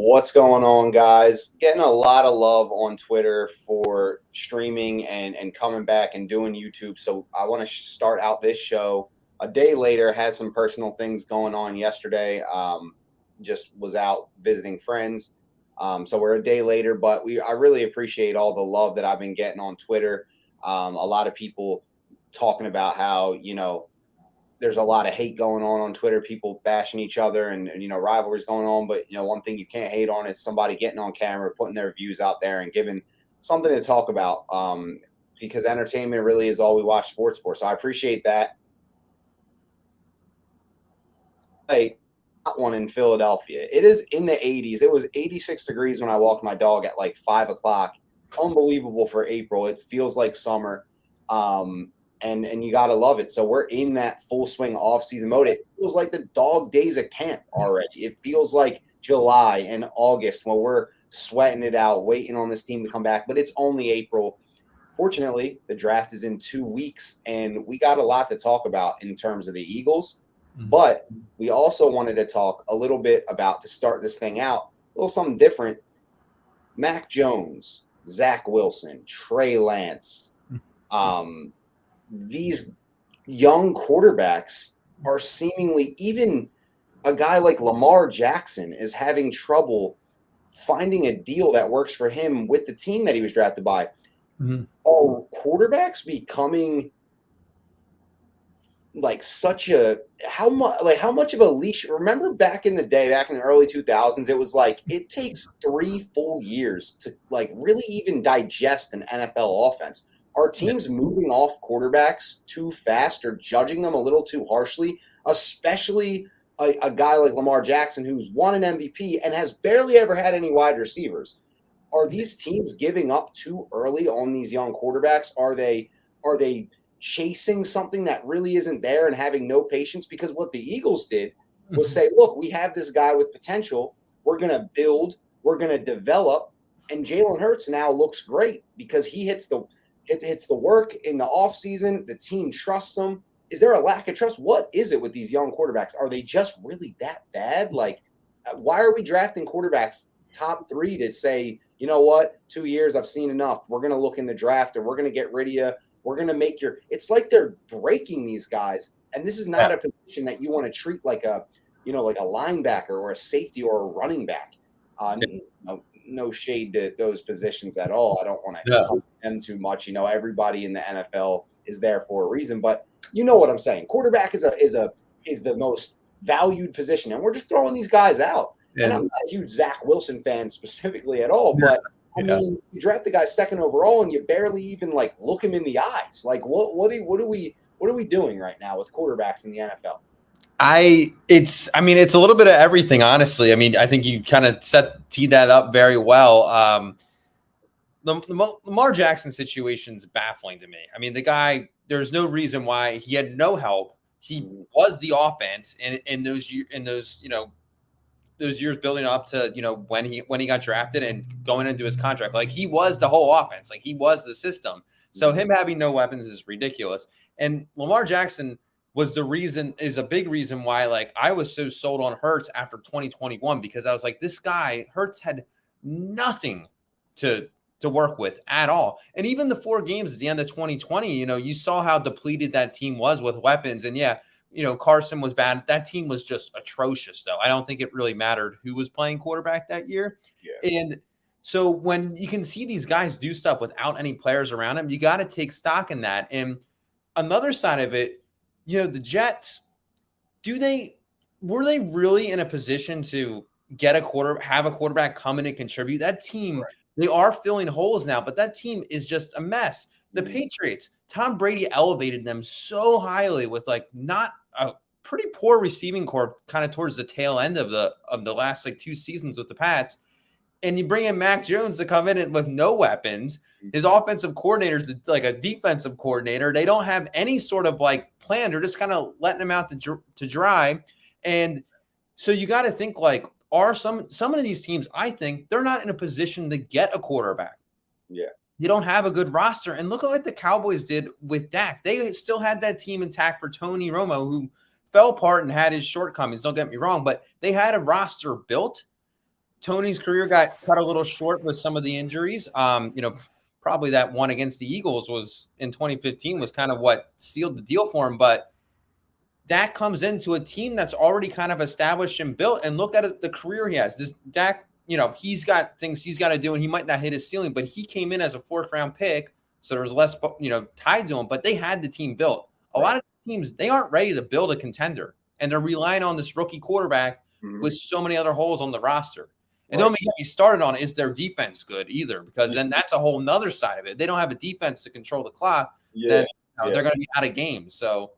What's going on, guys? Getting a lot of love on Twitter for streaming and coming back and doing YouTube. So I want to start out this show a day later. Had some personal things going on yesterday. Just was out visiting friends. So we're a day later, but I really appreciate all the love that I've been getting on Twitter. A lot of people talking about how, there's a lot of hate going on Twitter, people bashing each other and rivalries going on. But, one thing you can't hate on is somebody getting on camera, putting their views out there and giving something to talk about, because entertainment really is all we watch sports for. So I appreciate that. Hey, got one in Philadelphia. It is in the 80s. It was 86 degrees when I walked my dog at like 5 o'clock. Unbelievable for April. It feels like summer. And you got to love it. So we're in that full swing off-season mode. It feels like the dog days of camp already. It feels like July and August when we're sweating it out, waiting on this team to come back. But it's only April. Fortunately, the draft is in 2 weeks, and we got a lot to talk about in terms of the Eagles. But we also wanted to talk a little bit about, to start this thing out, a little something different. Mac Jones, Zach Wilson, Trey Lance, these young quarterbacks are seemingly, even a guy like Lamar Jackson is having trouble finding a deal that works for him with the team that he was drafted by. Are quarterbacks becoming like such a, how much of a leash? Remember back in the day, back in the early 2000s, it was like it takes 3 full years to like really even digest an NFL offense. Are teams moving off quarterbacks too fast or judging them a little too harshly, especially a guy like Lamar Jackson who's won an MVP and has barely ever had any wide receivers? Are these teams giving up too early on these young quarterbacks? Are they chasing something that really isn't there and having no patience? Because what the Eagles did was say, look, we have this guy with potential. We're going to build. We're going to develop. And Jalen Hurts now looks great because he hits the work in the offseason. The team trusts him. Is there a lack of trust? What is it with these young quarterbacks? Are they just really that bad? Like, why are we drafting quarterbacks top 3 to say, you know what, 2 years, I've seen enough. We're going to look in the draft and we're going to get rid of you. We're going to make it's like they're breaking these guys. And this is not a position that you want to treat like a linebacker or a safety or a running back. No shade to those positions at all. I don't want to cover them too much. Everybody in the NFL is there for a reason, but you know what I'm saying. Quarterback is the most valued position, and we're just throwing these guys out. And I'm not a huge Zach Wilson fan specifically at all, but I mean, you draft the guy 2nd overall, and you barely even like look him in the eyes. Like, what are we doing right now with quarterbacks in the NFL? It's a little bit of everything, honestly. I mean, I think you kind of teed that up very well. The Lamar Jackson situation is baffling to me. I mean, the guy, there's no reason why he had no help. He was the offense in those years building up to, when he got drafted and going into his contract. Like, he was the whole offense. Like, he was the system. So him having no weapons is ridiculous. And Lamar Jackson is a big reason why, like, I was so sold on Hurts after 2021, because I was like, this guy, Hurts, had nothing to work with at all. And even the 4 games at the end of 2020, you saw how depleted that team was with weapons. And Carson was bad. That team was just atrocious, though. I don't think it really mattered who was playing quarterback that year. Yeah. And so when you can see these guys do stuff without any players around them, you got to take stock in that. And another side of it, the Jets, were they really in a position to have a quarterback come in and contribute? That team, they are filling holes now, but that team is just a mess. The Patriots, Tom Brady elevated them so highly with like not a pretty poor receiving corps kind of towards the tail end of the last like 2 seasons with the Pats. and you bring in Mac Jones to come in and with no weapons. His offensive coordinator is like a defensive coordinator. They don't have any sort of like plan. They're just kind of letting him out to dry. And so you got to think like, are some of these teams, I think they're not in a position to get a quarterback. Yeah. You don't have a good roster. And look at what the Cowboys did with Dak. They still had that team intact for Tony Romo, who fell apart and had his shortcomings. Don't get me wrong, but they had a roster built. Tony's career got cut a little short with some of the injuries. Probably that one against the Eagles was in 2015 was kind of what sealed the deal for him. But Dak comes into a team that's already kind of established and built, and look at the career he has. This Dak, he's got things he's got to do, and he might not hit his ceiling, but he came in as a 4th-round pick, so there was less, tied to him, but they had the team built. A lot of teams, they aren't ready to build a contender, and they're relying on this rookie quarterback with so many other holes on the roster. And don't get me started on is their defense good either, because then that's a whole nother side of it. They don't have a defense to control the clock. Then they're going to be out of games. So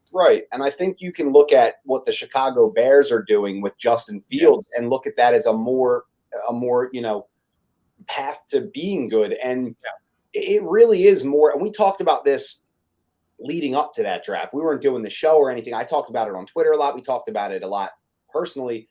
and I think you can look at what the Chicago Bears are doing with Justin Fields and look at that as a more path to being good. And it really is more. And we talked about this leading up to that draft. We weren't doing the show or anything. I talked about it on Twitter a lot. We talked about it a lot personally.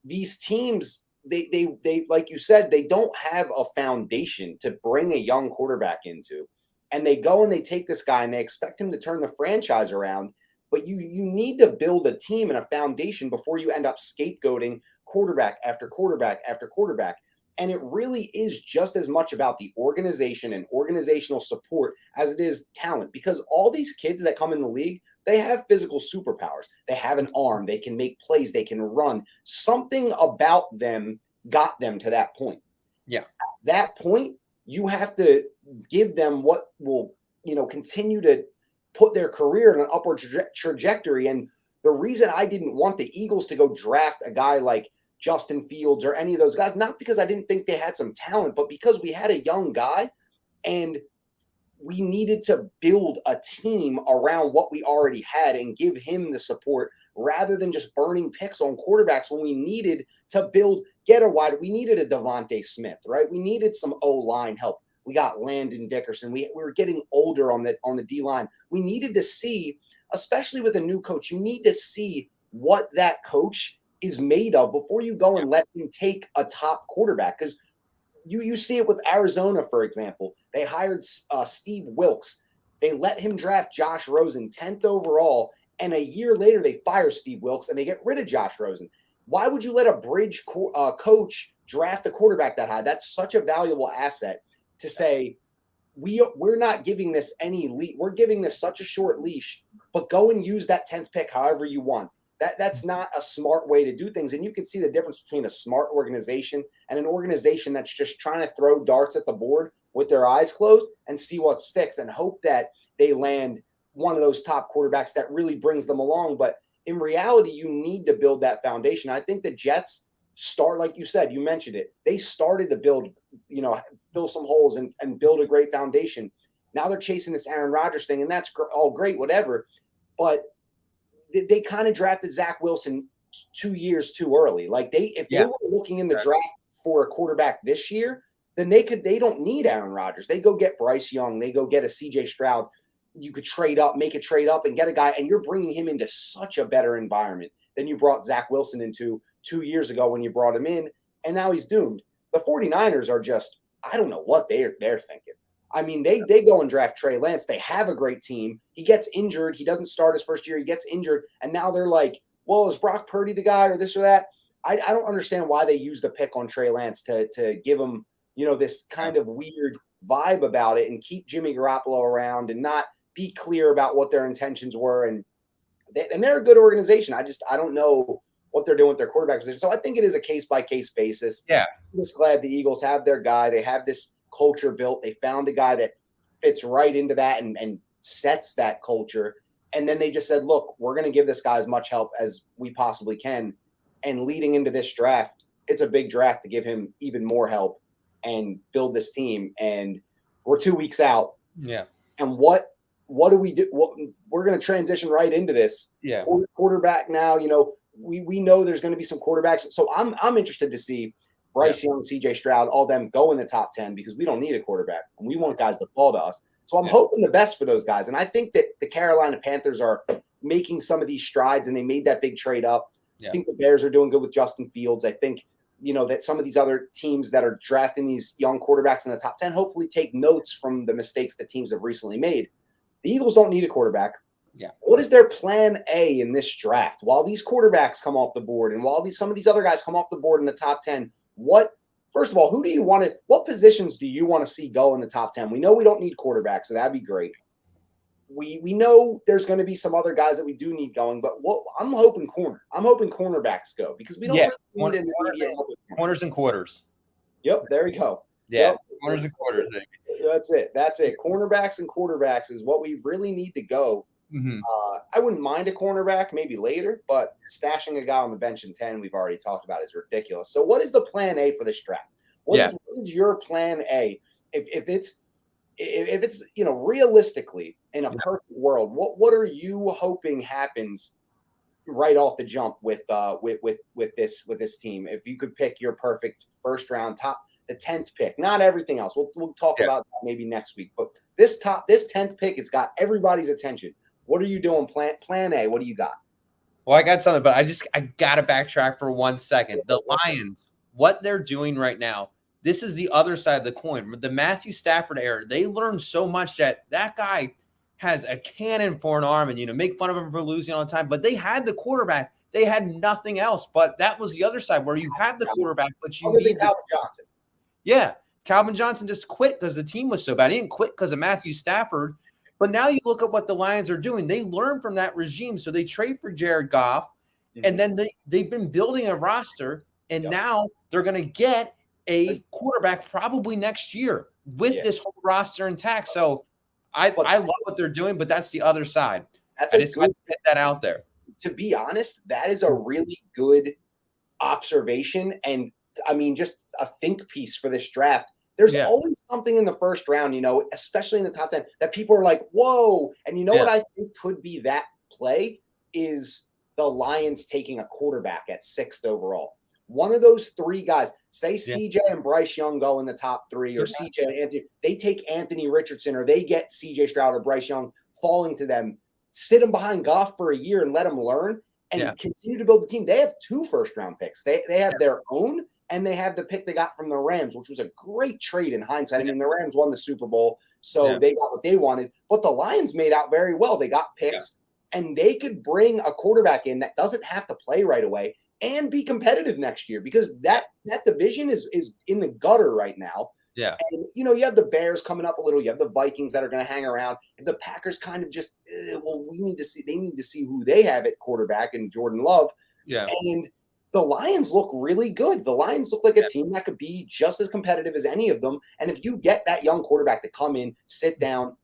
These teams, they like you said, they don't have a foundation to bring a young quarterback into. And they go and they take this guy and they expect him to turn the franchise around. But you need to build a team and a foundation before you end up scapegoating quarterback after quarterback after quarterback. And it really is just as much about the organization and organizational support as it is talent, because all these kids that come in the league, they have physical superpowers. They have an arm. They can make plays. They can run. Something about them got them to that point. Yeah. At that point, you have to give them what will, continue to put their career in an upward trajectory. And the reason I didn't want the Eagles to go draft a guy like Justin Fields or any of those guys, not because I didn't think they had some talent, but because we had a young guy and we needed to build a team around what we already had and give him the support rather than just burning picks on quarterbacks when we needed to we needed a Devontae Smith, right? We needed some O-line help. We got Landon Dickerson. We were getting older on the D-line. We needed to see, especially with a new coach, you need to see what that coach is made of before you go and let him take a top quarterback. Because you see it with Arizona, for example. They hired Steve Wilkes. They let him draft Josh Rosen 10th overall, and a year later they fire Steve Wilkes and they get rid of Josh Rosen. Why would you let a bridge coach draft a quarterback that high? That's such a valuable asset to say, we're not giving this any leash. We're giving this such a short leash, but go and use that 10th pick however you want. That's not a smart way to do things. And you can see the difference between a smart organization and an organization that's just trying to throw darts at the board with their eyes closed and see what sticks and hope that they land one of those top quarterbacks that really brings them along. But in reality, you need to build that foundation. I think the Jets start, like you said, you mentioned it. They started to build, fill some holes and build a great foundation. Now they're chasing this Aaron Rodgers thing, and that's all great, whatever. But they kind of drafted Zach Wilson 2 years too early. Like if they were looking in the draft for a quarterback this year, then they don't need Aaron Rodgers. They go get Bryce Young. They go get a CJ Stroud. You could make a trade up and get a guy, and you're bringing him into such a better environment than you brought Zach Wilson into 2 years ago when you brought him in, and now he's doomed. The 49ers are just, I don't know what they're thinking. I mean, they go and draft Trey Lance. They have a great team. He gets injured. He doesn't start his first year. He gets injured. And now they're like, well, is Brock Purdy the guy or this or that? I don't understand why they used the pick on Trey Lance to give him, this kind of weird vibe about it and keep Jimmy Garoppolo around and not be clear about what their intentions were. And they're a good organization. I don't know what they're doing with their quarterback position. So I think it is a case-by-case basis. Yeah. I'm just glad the Eagles have their guy. They have this culture built. They found a guy that fits right into that and sets that culture. And then they just said, look, we're going to give this guy as much help as we possibly can. And leading into this draft, it's a big draft to give him even more help and build this team. And we're 2 weeks out. Yeah. And what do we do? We're going to transition right into this. Yeah. Quarterback now, we know there's going to be some quarterbacks. So I'm interested to see Bryce Young, CJ Stroud, all them go in the top 10 because we don't need a quarterback and we want guys to fall to us. So I'm hoping the best for those guys. And I think that the Carolina Panthers are making some of these strides and they made that big trade up. I think the Bears are doing good with Justin Fields. I think, that some of these other teams that are drafting these young quarterbacks in the top 10 hopefully take notes from the mistakes that teams have recently made. The Eagles don't need a quarterback. Yeah. What is their plan A in this draft? While these quarterbacks come off the board and while some of these other guys come off the board in the top 10, first of all, what positions do you want to see go in the top 10? We know we don't need quarterbacks, so that'd be great. We know there's going to be some other guys that we do need going, but I'm hoping cornerbacks go because we don't really need an immediate help with corners and quarters. Yep, there we go. Yeah, corners and quarters. That's it. Cornerbacks and quarterbacks is what we really need to go. Mm-hmm. I wouldn't mind a cornerback maybe later, but stashing a guy on the bench in 10 we've already talked about is ridiculous. So what is the plan A for this draft? What is your plan A? If it's realistically in a perfect world, what are you hoping happens right off the jump with this team? If you could pick your perfect first round the 10th pick, not everything else. We'll talk about that maybe next week, but this 10th pick has got everybody's attention. What are you doing? Plan A. What do you got? Well, I got something, but I gotta backtrack for 1 second. The Lions, what they're doing right now, this is the other side of the coin. The Matthew Stafford era, they learned so much that guy has a cannon for an arm, and make fun of him for losing all the time. But they had the quarterback; they had nothing else. But that was the other side where you had the quarterback, but you need Calvin Johnson. Yeah, Calvin Johnson just quit because the team was so bad. He didn't quit because of Matthew Stafford. But now you look at what the Lions are doing. They learn from that regime, so they trade for Jared Goff, and then they've been building a roster, and now they're going to get a quarterback probably next year with this whole roster intact. So I love what they're doing, but that's the other side. I just want to get that out there. To be honest, that is a really good observation, and I mean, just a think piece for this draft. There's always something in the first round, especially in the top 10, that people are like, whoa. And what I think could be that play is the Lions taking a quarterback at 6th overall. One of those three guys, say CJ and Bryce Young go in the top 3, or CJ and Anthony, they take Anthony Richardson, or they get CJ Stroud or Bryce Young falling to them, sit them behind Goff for a year and let them learn and continue to build the team. They have 2 first-round picks. They have their own, and they have the pick they got from the Rams, which was a great trade in hindsight. I mean, the Rams won the Super Bowl, so they got what they wanted. But the Lions made out very well. They got picks, and they could bring a quarterback in that doesn't have to play right away and be competitive next year, because that division is in the gutter right now. Yeah. And, you have the Bears coming up a little. You have the Vikings that are going to hang around. And the Packers kind of just, they need to see who they have at quarterback and Jordan Love. Yeah. And the Lions look really good. The Lions look like a team that could be just as competitive as any of them. And if you get that young quarterback to come in, sit down,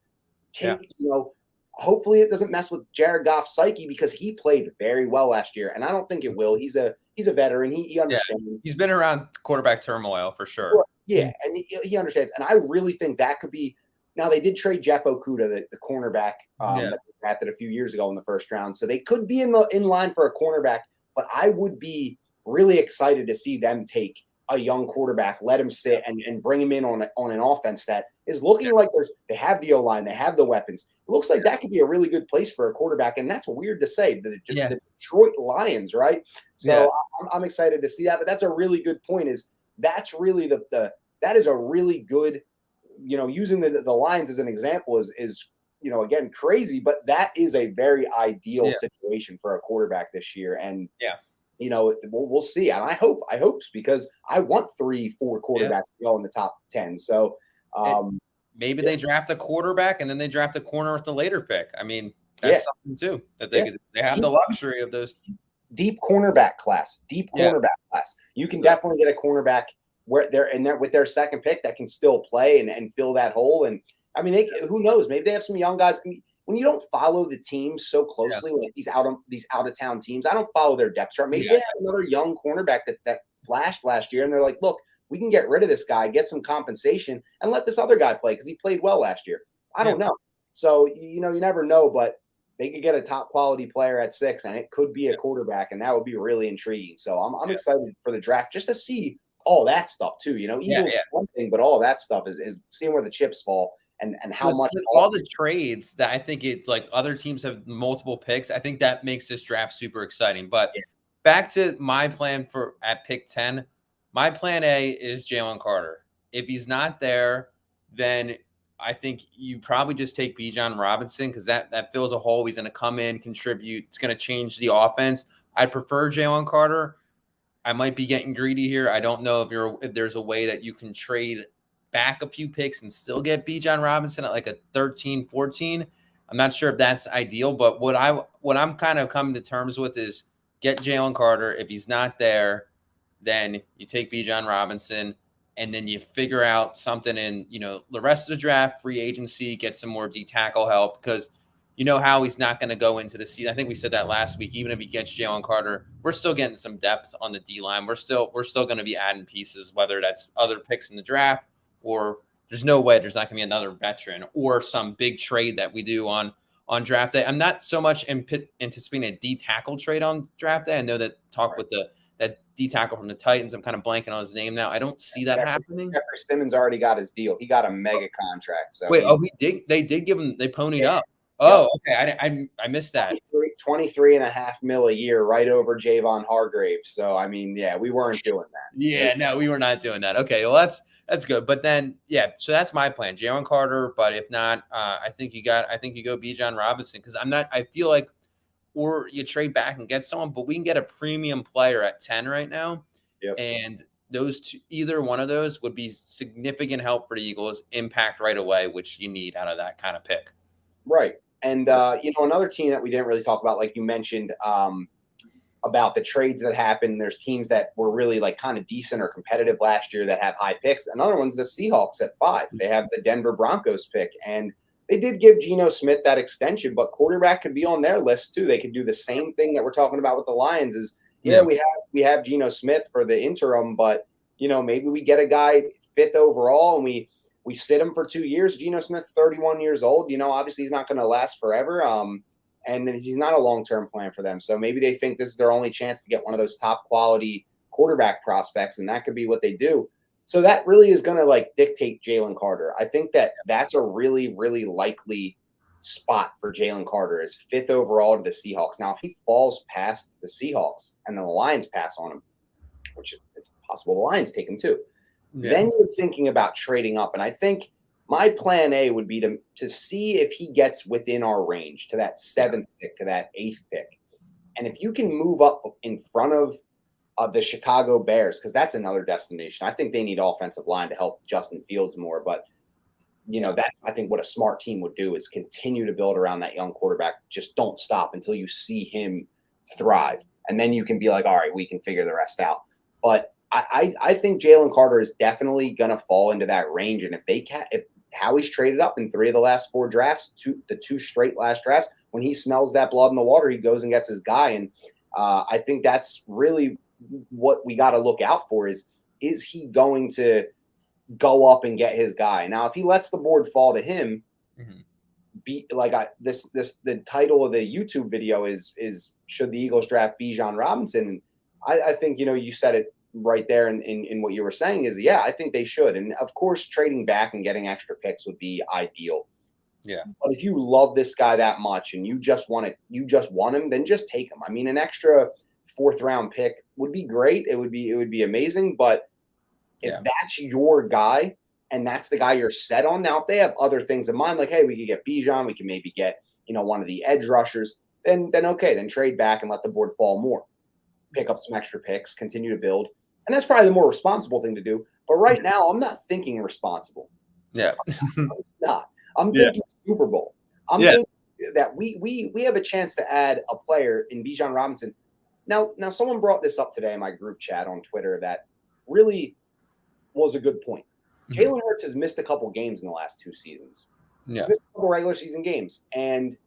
hopefully it doesn't mess with Jared Goff's psyche, because he played very well last year. And I don't think it will. He's a veteran. He understands. Yeah. He's been around quarterback turmoil for sure. Yeah, and he understands. And I really think that could be – now they did trade Jeff Okudah, the cornerback that they drafted a few years ago in the first round. So they could be in line for a cornerback. But I would be really excited to see them take a young quarterback, let him sit, and bring him in on an offense that is looking like they have the O-line, they have the weapons. It looks like that could be a really good place for a quarterback, and that's weird to say. The Detroit Lions, right? So I'm excited to see that. But that's a really good point. That's really that is a really good, using the Lions as an example is again, crazy, but that is a very ideal situation for a quarterback this year. And we'll see. And I hope because I want 3-4 quarterbacks to go in the top 10. So maybe they draft a quarterback and then they draft a corner with the later pick. I mean, that's something too, that they have the luxury of those deep cornerback class. You can definitely get a cornerback where they're with their second pick that can still play and fill that hole. And I mean, who knows? Maybe they have some young guys. I mean, when you don't follow the teams so closely, like these out of town teams, I don't follow their depth chart. Maybe they have another young cornerback that flashed last year, and they're like, look, we can get rid of this guy, get some compensation, and let this other guy play because he played well last year. I don't know. So you never know, but they could get a top quality player at 6, and it could be a quarterback, and that would be really intriguing. So I'm excited for the draft just to see all that stuff too. Yeah, Eagles yeah. one thing, but all that stuff is seeing where the chips fall and how much With all the trades that I think it's like other teams have multiple picks, I think that makes this draft super exciting. But yeah, back to my plan for at pick 10, my plan A is Jalen Carter. If he's not there, then I think you probably just take Bijan Robinson because that fills a hole. He's going to come in, contribute. It's going to change the offense. I prefer Jalen Carter. I might be getting greedy here. I don't know if there's a way that you can trade back a few picks and still get Bijan Robinson at like a 13, 14. I'm not sure if that's ideal, but what I'm kind of coming to terms with is get Jalen Carter. If he's not there, then you take Bijan Robinson and then you figure out something in, the rest of the draft, free agency, get some more D tackle help because you know how he's not going to go into the season. I think we said that last week. Even if he gets Jalen Carter, we're still getting some depth on the D line. We're still going to be adding pieces, whether that's other picks in the draft or there's no way there's not going to be another veteran or some big trade that we do on draft day. I'm not so much anticipating a D tackle trade on draft day. I know that talk with that D tackle from the Titans. I'm kind of blanking on his name now. I don't see that happening. Jeffrey Simmons already got his deal. He got a mega contract. So wait, he did. They did give him. They ponied up. Yep. Oh, okay. I missed that. 23.5 mil a year, right over Javon Hargrave. So I mean, yeah, we weren't doing that. Yeah, no, we were not doing that. Okay, well that's good. But then, yeah, so that's my plan, Jalen Carter. But if not, I think you go Bijan Robinson because I feel like, or you trade back and get someone, but we can get a premium player at 10 right now, Yep. and those two, either one of those would be significant help for the Eagles, impact right away, which you need out of that kind of pick. Right. And, another team that we didn't really talk about, like you mentioned, about the trades that happened. There's teams that were really like kind of decent or competitive last year that have high picks. Another one's the Seahawks at 5. They have the Denver Broncos pick. And they did give Geno Smith that extension, but quarterback could be on their list too. They could do the same thing that we're talking about with the Lions is, we have Geno Smith for the interim, but, maybe we get a guy 5th overall and we sit him for 2 years. Geno Smith's 31 years old. Obviously he's not going to last forever. And he's not a long-term plan for them. So maybe they think this is their only chance to get one of those top quality quarterback prospects, and that could be what they do. So that really is going to dictate Jalen Carter. I think that's a really, really likely spot for Jalen Carter is 5th overall to the Seahawks. Now, if he falls past the Seahawks and then the Lions pass on him, which it's possible the Lions take him too, then you're thinking about trading up. And I think my plan A would be to see if he gets within our range to that 7th pick, to that 8th pick. And if you can move up in front of the Chicago Bears, because that's another destination. I think they need offensive line to help Justin Fields more. But, that's, I think, what a smart team would do is continue to build around that young quarterback. Just don't stop until you see him thrive. And then you can be like, all right, we can figure the rest out. But I think Jalen Carter is definitely going to fall into that range. And if Howie's traded up in 3 of the last 4 drafts, the 2 straight last drafts, when he smells that blood in the water, he goes and gets his guy. And I think that's really what we got to look out for is he going to go up and get his guy? Now, if he lets the board fall to him, the title of the YouTube video is should the Eagles draft Bijan Robinson? I think, you said it right there in what you were saying is, I think they should. And of course, trading back and getting extra picks would be ideal. Yeah. But if you love this guy that much and you just want him, then just take him. I mean, an extra 4th round pick would be great. It would be amazing. But if that's your guy and that's the guy you're set on, now if they have other things in mind, like, hey, we could get Bijan, we can maybe get, one of the edge rushers, then okay, then trade back and let the board fall more. Pick up some extra picks, continue to build. And that's probably the more responsible thing to do. But right now, I'm not thinking responsible. Yeah. I'm not. I'm thinking Super Bowl. I'm thinking that we have a chance to add a player in Bijan Robinson. Now, someone brought this up today in my group chat on Twitter that really was a good point. Jalen Hurts has missed a couple games in the last 2 seasons. Yeah. He's missed a couple regular season games. And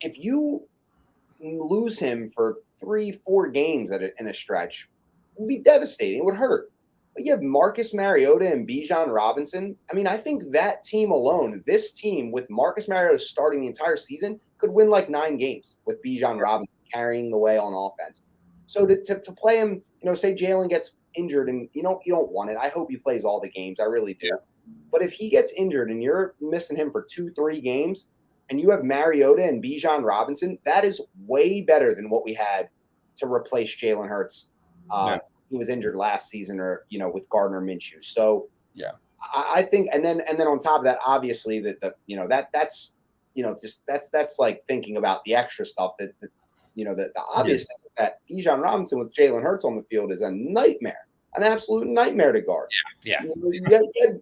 if you lose him for 3-4 games in a stretch, it would be devastating. It would hurt. But you have Marcus Mariota and Bijan Robinson. I mean, I think that team alone, this team with Marcus Mariota starting the entire season, could win 9 games with Bijan Robinson carrying the way on offense. So to play him say Jalen gets injured and you don't want it. I hope he plays all the games. I really do. Yeah. But if he gets injured and you're missing him for 2-3 games and you have Mariota and Bijan Robinson, that is way better than what we had to replace Jalen Hurts. He was injured last season, or with Gardner Minshew. So yeah, I think, and then on top of that, obviously that's that's like thinking about the extra stuff that the obvious thing is that Bijan Robinson with Jalen Hurts on the field is a nightmare, an absolute nightmare to guard. Yeah.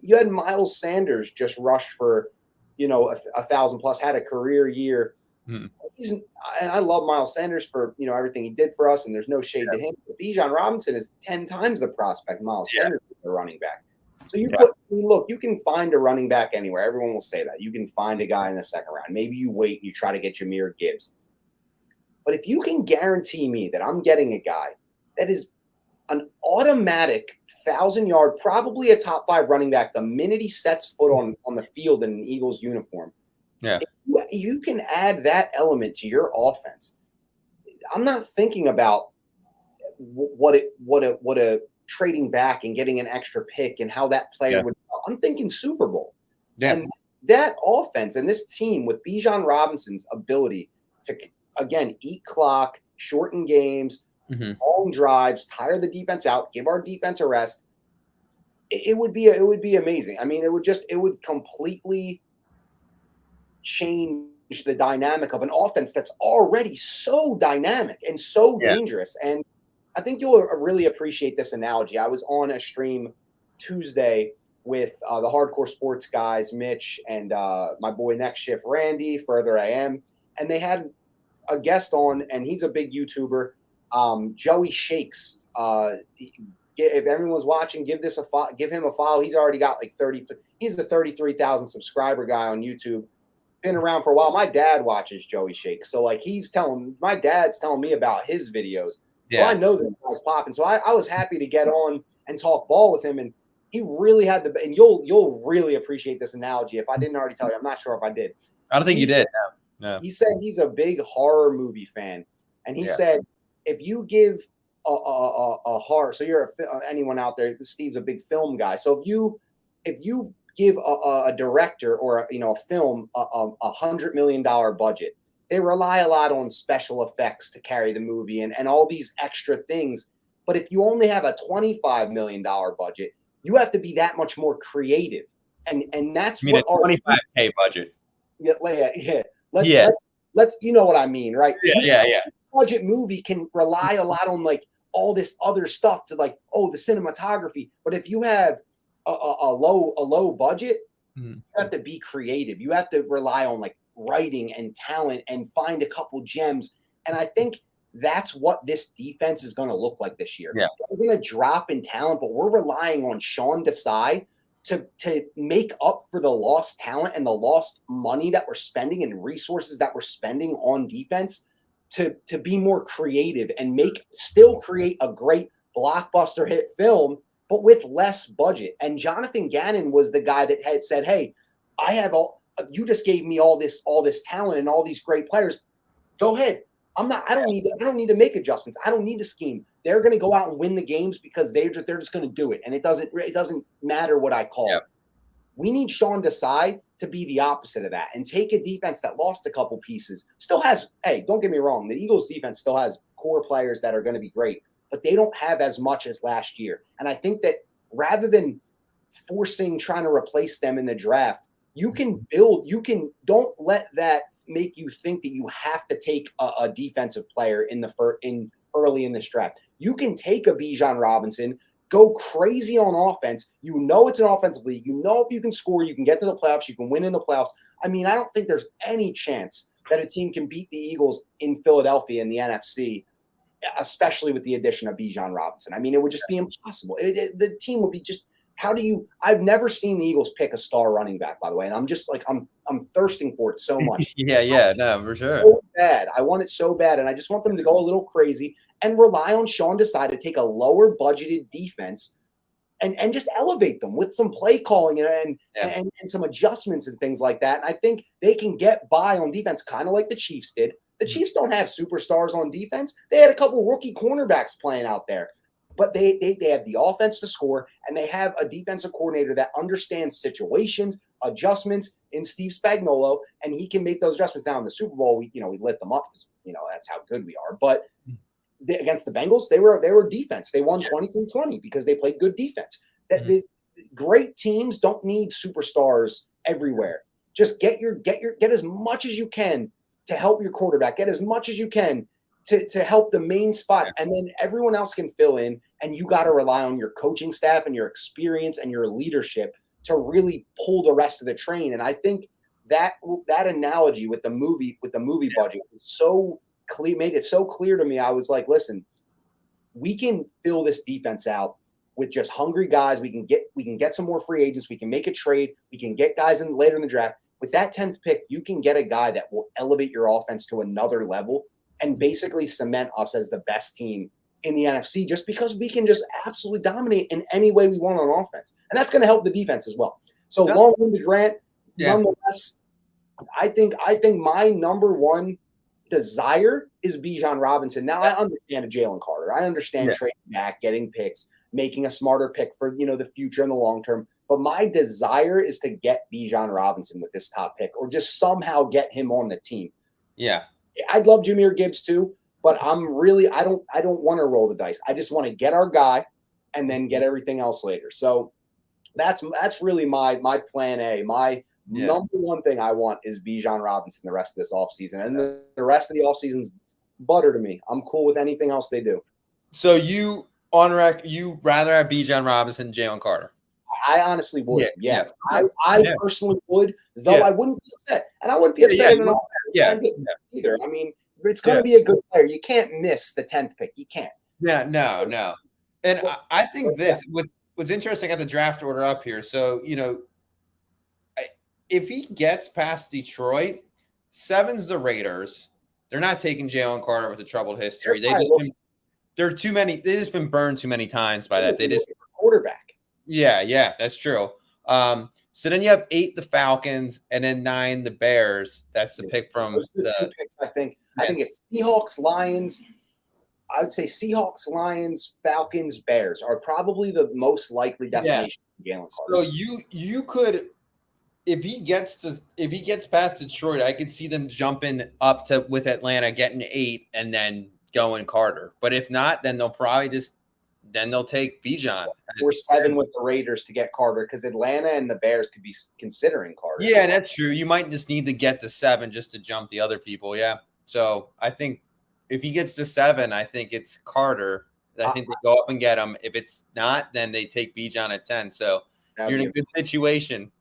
You had Miles Sanders just rush for 1,000 plus, had a career year. Hmm. And I love Miles Sanders for everything he did for us, and there's no shade to him. But Bijan Robinson is 10 times the prospect Miles Sanders is the running back. So you can find a running back anywhere. Everyone will say that. You can find a guy in the second round. Maybe you wait and you try to get Jahmyr Gibbs. But if you can guarantee me that I'm getting a guy that is an automatic 1,000-yard, probably a top 5 running back the minute he sets foot on the field in an Eagles uniform, you can add that element to your offense. I'm not thinking about what a trading back and getting an extra pick and how that player would. I'm thinking Super Bowl. Yeah. And that offense and this team with Bijan Robinson's ability to, again, eat clock, shorten games, long drives, tire the defense out, give our defense a rest. It would be amazing. I mean, it would completely change the dynamic of an offense that's already so dynamic and so dangerous. And I think you'll really appreciate this analogy. I was on a stream Tuesday with the Hardcore Sports guys, Mitch, and my boy Next Shift, Randy, Further AM, and they had a guest on, and he's a big YouTuber, Joey Shakes. If everyone's watching, give him a follow. He's already got like 30. He's the 33,000 subscriber guy on YouTube. Been around for a while. My dad watches Joey Shakes, so like my dad's telling me about his videos. So I know this guy's popping. So I was happy to get on and talk ball with him, and he really had and you'll really appreciate this analogy. If I didn't already tell you, I'm not sure if I did. I don't think you did. No. He said he's a big horror movie fan, and he said if you give a horror, so you're anyone out there, Steve's a big film guy. So if you give a director or a film $100 million budget, they rely a lot on special effects to carry the movie and all these extra things. But if you only have a $25 million budget, you have to be that much more creative. And that's a $25K budget. Yeah. Let's you know what I mean, right? Yeah. Budget movie can rely a lot on like all this other stuff to like, the cinematography. But if you have a low budget, you have to be creative. You have to rely on like writing and talent and find a couple gems. And I think that's what this defense is going to look like this year. Yeah. We're going to drop in talent, but we're relying on Sean Desai to make up for the lost talent and the lost money that we're spending and resources that we're spending on defense to be more creative and still create a great blockbuster hit film, but with less budget. And Jonathan Gannon was the guy that had said, hey, you just gave me all this talent and all these great players. Go ahead. I don't need to make adjustments. I don't need to scheme. They're going to go out and win the games because they're just going to do it. And it doesn't matter what I call. Yep. We need Sean Desai to be the opposite of that and take a defense that lost a couple pieces. Still has, hey, don't get me wrong, the Eagles defense still has core players that are going to be great, but they don't have as much as last year. And I think that rather than trying to replace them in the draft, don't let that make you think that you have to take a defensive player early in this draft. You can take a Bijan Robinson, go crazy on offense. It's an offensive league. If you can score, you can get to the playoffs, you can win in the playoffs. I mean, I don't think there's any chance that a team can beat the Eagles in Philadelphia in the NFC, especially with the addition of Bijan Robinson. I mean, it would just be impossible. The team would be just. I've never seen the Eagles pick a star running back, by the way, and I'm just like I'm thirsting for it so much. No, for sure. So bad. I want it so bad, and I just want them to go a little crazy and rely on Sean Desai to take a lower budgeted defense and just elevate them with some play calling and some adjustments and things like that. And I think they can get by on defense, kind of like the Chiefs did. The Chiefs don't have superstars on defense. They had a couple rookie cornerbacks playing out there. but they have the offense to score, and they have a defensive coordinator that understands situations, adjustments in Steve Spagnuolo, and he can make those adjustments. Now in the Super Bowl, we lit them up because that's how good we are. But against the Bengals, they were defense. They won 23-20 because they played good defense. That the great teams don't need superstars everywhere. Just get as much as you can to help your quarterback. Get as much as you can to help the main spots, and then everyone else can fill in. And you got to rely on your coaching staff and your experience and your leadership to really pull the rest of the train. And I think that analogy with the movie budget was so clear, made it so clear to me. I was like, listen, we can fill this defense out with just hungry guys. We can get some more free agents. We can make a trade. We can get guys in later in the draft. With that 10th pick, you can get a guy that will elevate your offense to another level and basically cement us as the best team in the NFC, just because we can just absolutely dominate in any way we want on offense. And that's going to help the defense as well. So long-winded rant, nonetheless, I think my number one desire is Bijan Robinson. Now, I understand a Jalen Carter. I understand trading back, getting picks, making a smarter pick for the future and the long term. But my desire is to get Bijan Robinson with this top pick, or just somehow get him on the team. Yeah, I'd love Jahmyr Gibbs too, but I don't want to roll the dice. I just want to get our guy and then get everything else later. So that's really my plan A. My number one thing I want is Bijan Robinson the rest of this offseason. And the rest of the offseason's butter to me. I'm cool with anything else they do. So you rather have Bijan Robinson than Jalen Carter? I honestly would. Yeah. I personally would, though I wouldn't be upset. And I wouldn't be upset either. I mean, it's going to be a good player. You can't miss the 10th pick. You can't. Yeah, no. And I think what's interesting at the draft order up here. So, if he gets past Detroit, 7's the Raiders. They're not taking Jalen Carter with a troubled history. They're too many. They've just been burned too many times by that. They just quarterback. Yeah, that's true. So then you have 8 the Falcons, and then 9 the Bears. That's the pick from the 2 picks. I think it's Seahawks, Lions. I would say Seahawks, Lions, Falcons, Bears are probably the most likely destination for Jalen Carter. So you could, if he gets past Detroit, I could see them jumping up to with Atlanta, getting 8, and then going Carter. But if not, then they'll probably they'll take Bijan. Or 7 with the Raiders to get Carter, because Atlanta and the Bears could be considering Carter. Yeah, that's true. You might just need to get to 7 just to jump the other people. Yeah. So I think if he gets to 7, I think it's Carter. I think they go up and get him. If it's not, then they take Bijan at 10. So you're in a good situation.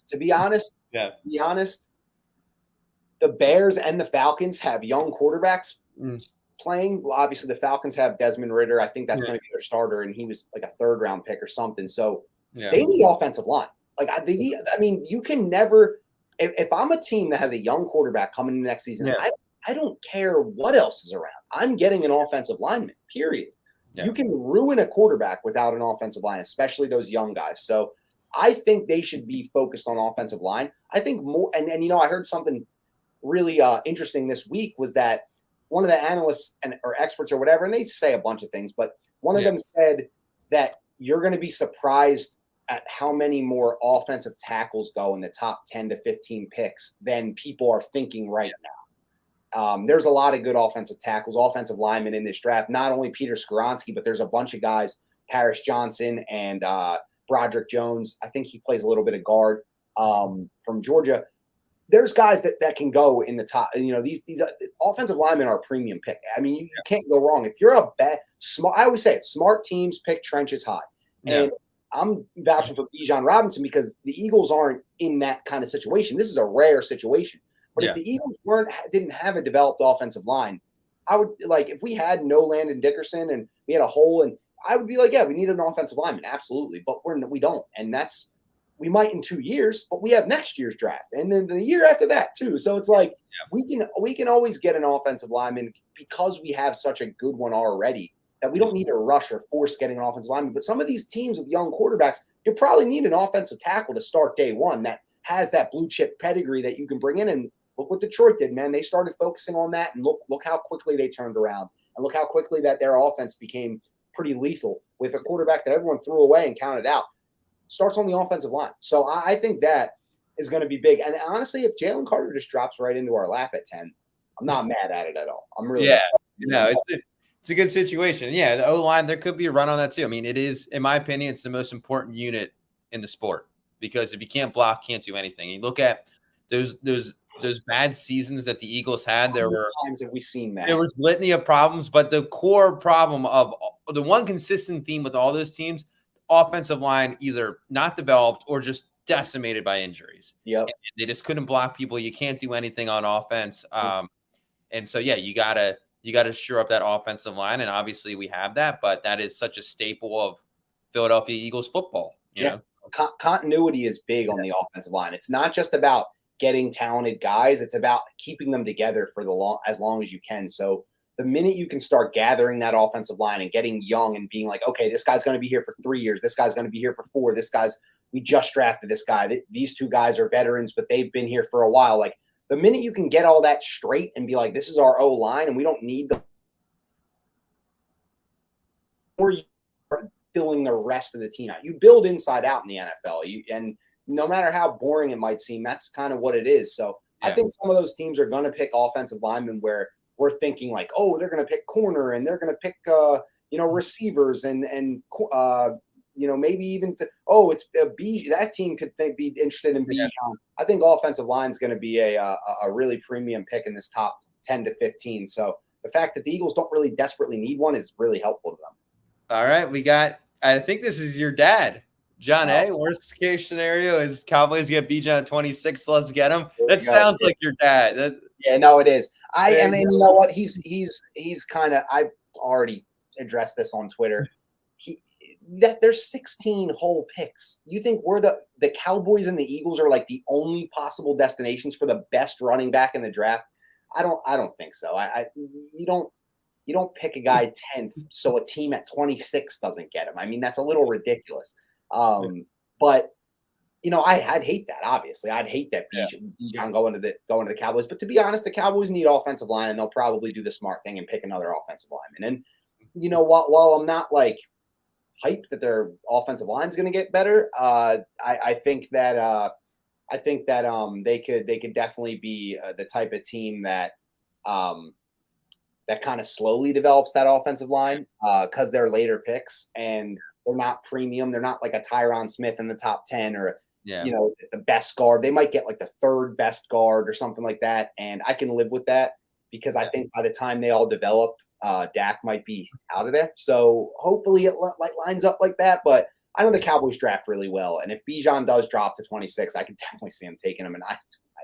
To be honest, the Bears and the Falcons have young quarterbacks playing. Well, obviously, the Falcons have Desmond Ridder. I think that's going to be their starter, and he was like a 3rd-round pick or something. So they need offensive line. You can never – if I'm a team that has a young quarterback coming in next season, I don't care what else is around. I'm getting an offensive lineman, period. Yeah. You can ruin a quarterback without an offensive line, especially those young guys. So I think they should be focused on offensive line. I think more – and I heard something really interesting this week was that one of the analysts or experts or whatever, and they say a bunch of things, but one of them said that you're going to be surprised at how many more offensive tackles go in the top 10 to 15 picks than people are thinking right now. There's a lot of good offensive tackles, offensive linemen in this draft, not only Peter Skoronski, but there's a bunch of guys, Paris Johnson and Broderick Jones. I think he plays a little bit of guard from Georgia. There's guys that can go in the top. These offensive linemen are a premium pick. I mean, you can't go wrong. If you're smart, I always say it, smart teams pick trenches high. And I'm vouching for Bijan Robinson because the Eagles aren't in that kind of situation. This is a rare situation. But if the Eagles didn't have a developed offensive line, I would if we had no Landon Dickerson and we had a hole, and I would be like, we need an offensive lineman, absolutely. But we don't, and we might in 2 years, but we have next year's draft, and then the year after that too. So it's we can always get an offensive lineman because we have such a good one already that we don't need to rush or force getting an offensive lineman. But some of these teams with young quarterbacks, you probably need an offensive tackle to start day one that has that blue chip pedigree that you can bring in. And look what Detroit did, man. They started focusing on that, and look how quickly they turned around, and look how quickly that their offense became pretty lethal with a quarterback that everyone threw away and counted out, starts on the offensive line. So I think that is going to be big. And honestly, if Jalen Carter just drops right into our lap at 10, I'm not mad at it at all. I'm really Yeah, it's a good situation. Yeah, the O-line, there could be a run on that too. I mean, it is, in my opinion, it's the most important unit in the sport because if you can't block, can't do anything. You look at those bad seasons that the Eagles had. How many times have we seen that? There was litany of problems, but the core problem of the one consistent theme with all those teams, offensive line either not developed or just decimated by injuries. Yep. And they just couldn't block people. You can't do anything on offense. And so, yeah, you gotta shore up that offensive line, and obviously we have that. But that is such a staple of Philadelphia Eagles football. You know? Continuity is big on the offensive line. It's not just about getting talented guys; it's about keeping them together for as long as you can. So the minute you can start gathering that offensive line and getting young and being like, okay, this guy's going to be here for 3 years, this guy's going to be here for 4, we just drafted this guy. These 2 guys are veterans, but they've been here for a while. Like, the minute you can get all that straight and be like, this is our O-line and we don't need the – or you start filling the rest of the team out. You build inside out in the NFL. And no matter how boring it might seem, that's kind of what it is. So I think some of those teams are going to pick offensive linemen where we're thinking like, oh, they're going to pick corner and they're going to pick, receivers and maybe even it's that team could be interested in BIJAN. I think offensive line is going to be a really premium pick in this top 10 to 15. So the fact that the Eagles don't really desperately need one is really helpful to them. All right, I think this is your dad, John A. Worst case scenario is Cowboys get BIJAN at 26. So let's get him. That sounds like your dad. Yeah, no, it is. And you know what? He's kind of. I've already addressed this on Twitter. That there's 16 whole picks. You think we're the Cowboys and the Eagles are like the only possible destinations for the best running back in the draft? I don't think so. You don't pick a guy 10th so a team at 26 doesn't get him. I mean, that's a little ridiculous. But I'd hate that. Obviously, I'd hate that BIJAN going to the Cowboys. But to be honest, the Cowboys need offensive line, and they'll probably do the smart thing and pick another offensive lineman. And while I'm not like hype that their offensive line is going to get better, I think that they could definitely be the type of team that that kind of slowly develops that offensive line because they're later picks and they're not premium. They're not like a Tyron Smith in the top 10 or the best guard. They might get like the 3rd best guard or something like that, and I can live with that because I think by the time they all develop, Dak might be out of there. So hopefully it lines up like that. But I know the Cowboys draft really well, and if BIJAN does drop to 26, I can definitely see him taking him. And I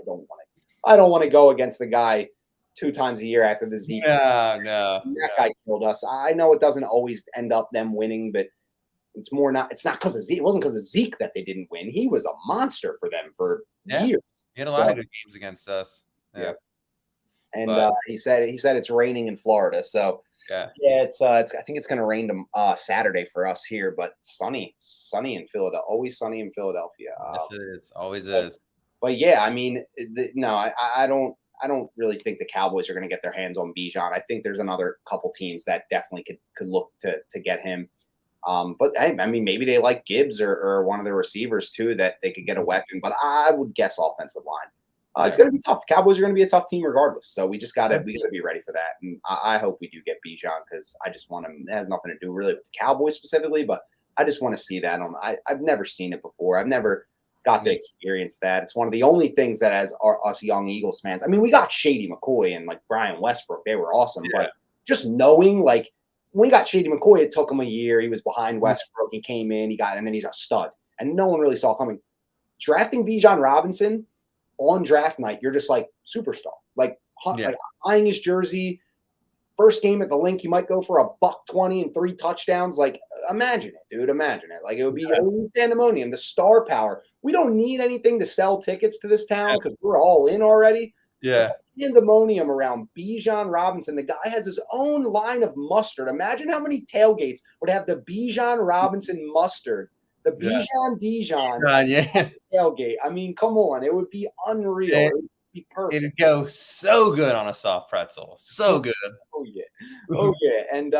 don't want to go against the guy 2 times a year after the Zeke. No. That guy killed us. I know it doesn't always end up them winning, but it's not because of Zeke. It wasn't because of Zeke that they didn't win. He was a monster for them for years. He had a lot of good games against us. Yeah. And he said it's raining in Florida, so it's I think it's going to rain Saturday for us here, but sunny in Philadelphia, always sunny in Philadelphia. Yes, it is, always is. But yeah, I mean, I don't really think the Cowboys are going to get their hands on BIJAN. I think there's another couple teams that definitely could look to get him. But I mean, maybe they like Gibbs or one of the receivers too that they could get a weapon. But I would guess offensive line. It's going to be tough. Cowboys are going to be a tough team regardless. So we got to be ready for that. And I hope we do get BIJAN because I just want him. It has nothing to do really with the Cowboys specifically, but I just want to see that I've never seen it before. I've never got to experience that. It's one of the only things that as us young Eagles fans. I mean, we got Shady McCoy and like Brian Westbrook. They were awesome, but just knowing like when we got Shady McCoy, it took him a year. He was behind Westbrook. He came in, and then he's a stud, and no one really saw coming. Drafting BIJAN Robinson on draft night, you're just like superstar, like eyeing his jersey. First game at the link, he might go for $120 and 3 touchdowns. Like, imagine it, dude. Imagine it. Like, it would be pandemonium. The star power. We don't need anything to sell tickets to this town because we're all in already. Yeah. Pandemonium around BIJAN Robinson. The guy has his own line of mustard. Imagine how many tailgates would have the BIJAN Robinson mustard. The BIJAN Dijon tailgate. I mean, come on. It would be unreal. It would be perfect. It'd go so good on a soft pretzel. So good. Oh, yeah. And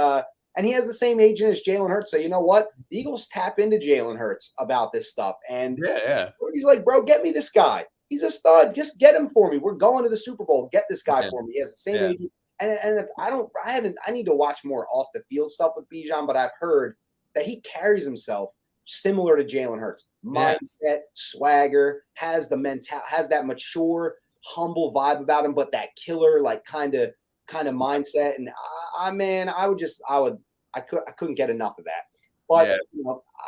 And he has the same agent as Jalen Hurts. So you know what? The Eagles tap into Jalen Hurts about this stuff. And Yeah. he's like, bro, get me this guy. He's a stud. Just get him for me. We're going to the Super Bowl. Get this guy for me. He has the same agent. And I need to watch more off the field stuff with BIJAN, but I've heard that he carries himself similar to Jalen Hurts. Mindset, swagger, has that mature, humble vibe about him, but that killer, like kind of mindset. And I couldn't get enough of that. But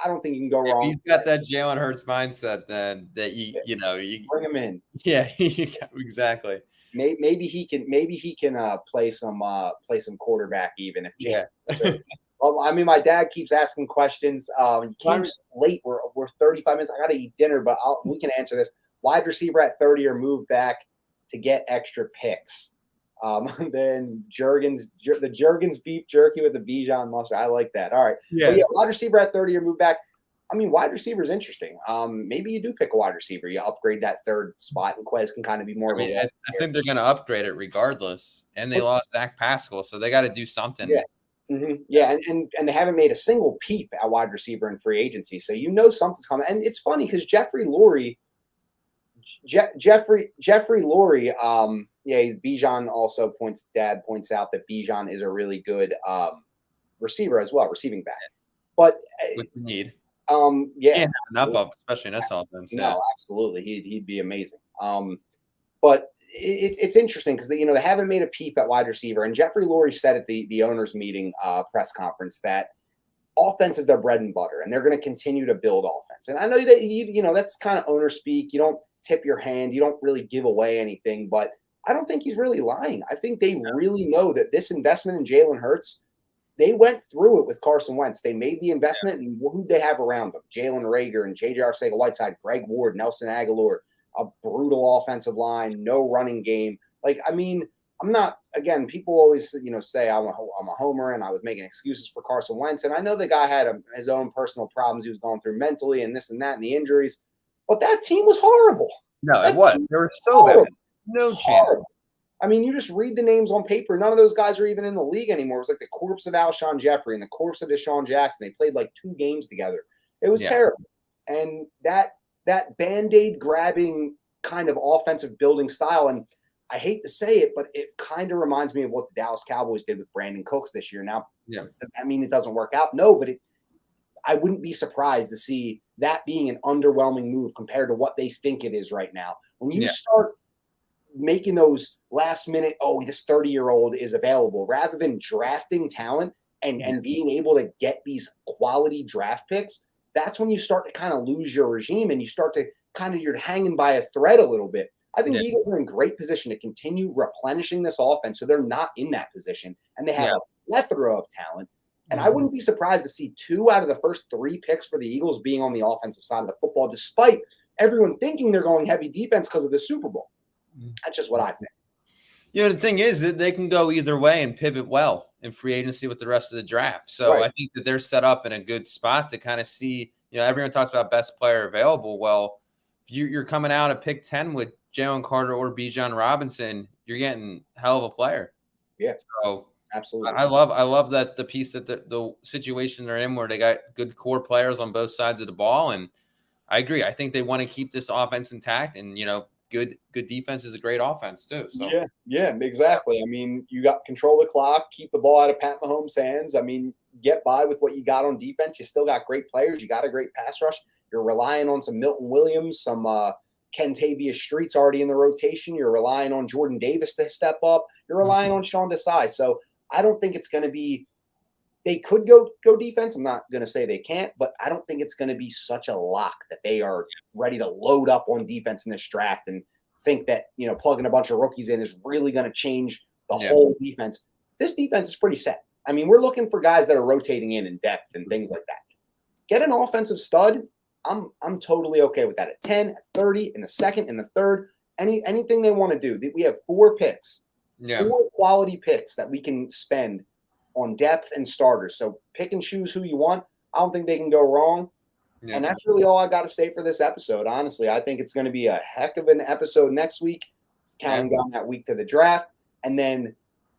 I don't think you can go wrong. If he's got that Jalen Hurts mindset, then that you bring him in. Yeah, exactly. Maybe he can play some quarterback even if Jalen. Well, I mean, my dad keeps asking questions. He came late. We're 35 minutes. I got to eat dinner, but we can answer this. Wide receiver at 30 or move back to get extra picks. Then the Jergens beef jerky with the Bijan mustard. I like that. All right. Yeah. But wide receiver at 30 or move back. I mean, wide receiver is interesting. Maybe you do pick a wide receiver. You upgrade that third spot, and Quez can kind of be more. I think they're going to upgrade it regardless. And they lost Zach Pascal, so they got to do something. Yeah. Mm-hmm. Yeah, and they haven't made a single peep at wide receiver in free agency, so something's coming. And it's funny because Jeffrey Lurie, Bijan also points out that Bijan is a really good receiver as well, receiving back. But what you need, can't have enough of, especially in this offense. No, absolutely, he'd be amazing. But it's interesting because they haven't made a peep at wide receiver, and Jeffrey Lurie said at the owners' meeting press conference that offense is their bread and butter, and they're going to continue to build offense. And I know that that's kind of owner speak. You don't tip your hand, you don't really give away anything, but I don't think he's really lying. I think they really know that this investment in Jalen Hurts, they went through it with Carson Wentz. They made the investment, and who'd they have around them? Jalen Reagor and J.J. Arcega-Whiteside, Greg Ward, Nelson Aguilar. A brutal offensive line, no running game. Like, I mean, I'm not, again, people always, say I'm a homer and I was making excuses for Carson Wentz. And I know the guy had his own personal problems he was going through mentally and this and that and the injuries. But that team was horrible. No, it was. They were so bad. No chance. I mean, you just read the names on paper. None of those guys are even in the league anymore. It was like the corpse of Alshon Jeffrey and the corpse of Deshaun Jackson. They played like 2 games together. It was terrible. And that Band-Aid grabbing kind of offensive building style. And I hate to say it, but it kind of reminds me of what the Dallas Cowboys did with Brandon Cooks this year. Now, does that mean it doesn't work out? No, but I wouldn't be surprised to see that being an underwhelming move compared to what they think it is right now. When you start making those last minute, this 30-year-old is available, rather than drafting talent and being able to get these quality draft picks, that's when you start to kind of lose your regime and you start to you're hanging by a thread a little bit. I think the Eagles are in great position to continue replenishing this offense so they're not in that position. And they have a plethora of talent. And I wouldn't be surprised to see 2 out of the first 3 picks for the Eagles being on the offensive side of the football, despite everyone thinking they're going heavy defense because of the Super Bowl. That's just what I think. The thing is that they can go either way and pivot well in free agency with the rest of the draft. So I think that they're set up in a good spot to kind of see, everyone talks about best player available. Well, if you're coming out at pick 10 with Jalen Carter or Bijan Robinson, you're getting hell of a player. Yeah. So absolutely. I love that the piece that the situation they're in where they got good core players on both sides of the ball. And I agree. I think they want to keep this offense intact, and good defense is a great offense too. So yeah, exactly. I mean, you got control the clock, keep the ball out of Pat Mahomes' hands. I mean, get by with what you got on defense. You still got great players. You got a great pass rush. You're relying on some Milton Williams, some Kentavious Streets already in the rotation. You're relying on Jordan Davis to step up. You're relying on Sean Desai. So I don't think it's going to be – they could go defense. I'm not going to say they can't, but I don't think it's going to be such a lock that they are ready to load up on defense in this draft and think that, plugging a bunch of rookies in is really going to change the whole defense. This defense is pretty set. I mean, we're looking for guys that are rotating in depth and things like that. Get an offensive stud – I'm totally okay with that. At 10, at 30, in the second, in the third, anything they want to do. We have 4 picks, 4 quality picks that we can spend on depth and starters. So pick and choose who you want. I don't think they can go wrong. Yeah. And that's really all I got to say for this episode. Honestly, I think it's going to be a heck of an episode next week, counting down that week to the draft. And then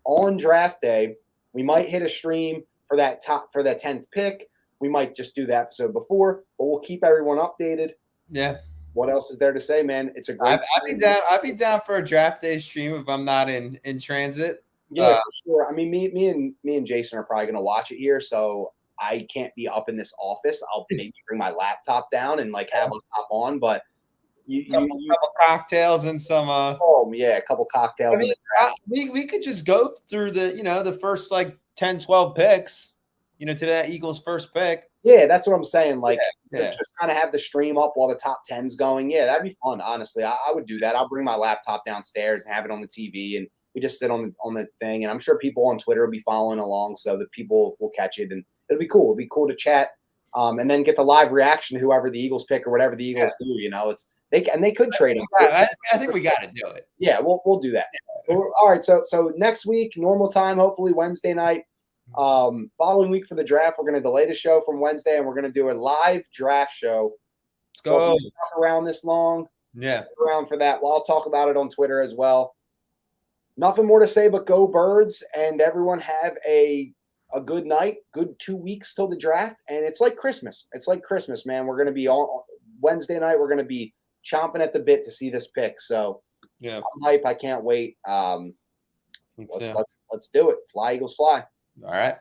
on draft day, we might hit a stream for that 10th pick. We might just do the episode before, but we'll keep everyone updated. Yeah. What else is there to say, man? It's a great. I'd be down for a draft day stream if I'm not in transit. Yeah, for sure. I mean, me and Jason are probably going to watch it here, so I can't be up in this office. I'll maybe bring my laptop down and like have us hop on, but couple cocktails and some. Oh yeah, a couple cocktails. I mean, we could just go through the first like 10, 12 picks, to that Eagles first pick. Yeah, that's what I'm saying. Like, yeah. Just kind of have the stream up while the top 10's going. Yeah, that'd be fun. Honestly, I would do that. I'll bring my laptop downstairs and have it on the TV, and we just sit on the thing. And I'm sure people on Twitter will be following along, so that people will catch it, and it'll be cool. It'll be cool to chat, and then get the live reaction to whoever the Eagles pick or whatever the Eagles do. They could trade them. I think we got to do it. Yeah, we'll do that. All right, so next week, normal time, hopefully Wednesday night. Following week for the draft, we're going to delay the show from Wednesday, and we're going to do a live draft show. So if you stuck around this long, stick around for that. Well, I'll talk about it on Twitter as well. Nothing more to say but go Birds, and everyone have a good night. Good 2 weeks till the draft, and it's like Christmas. It's like Christmas, man. We're going to be on Wednesday night. We're going to be chomping at the bit to see this pick. So I'm hype. I can't wait. Let's do it. Fly Eagles fly. All right.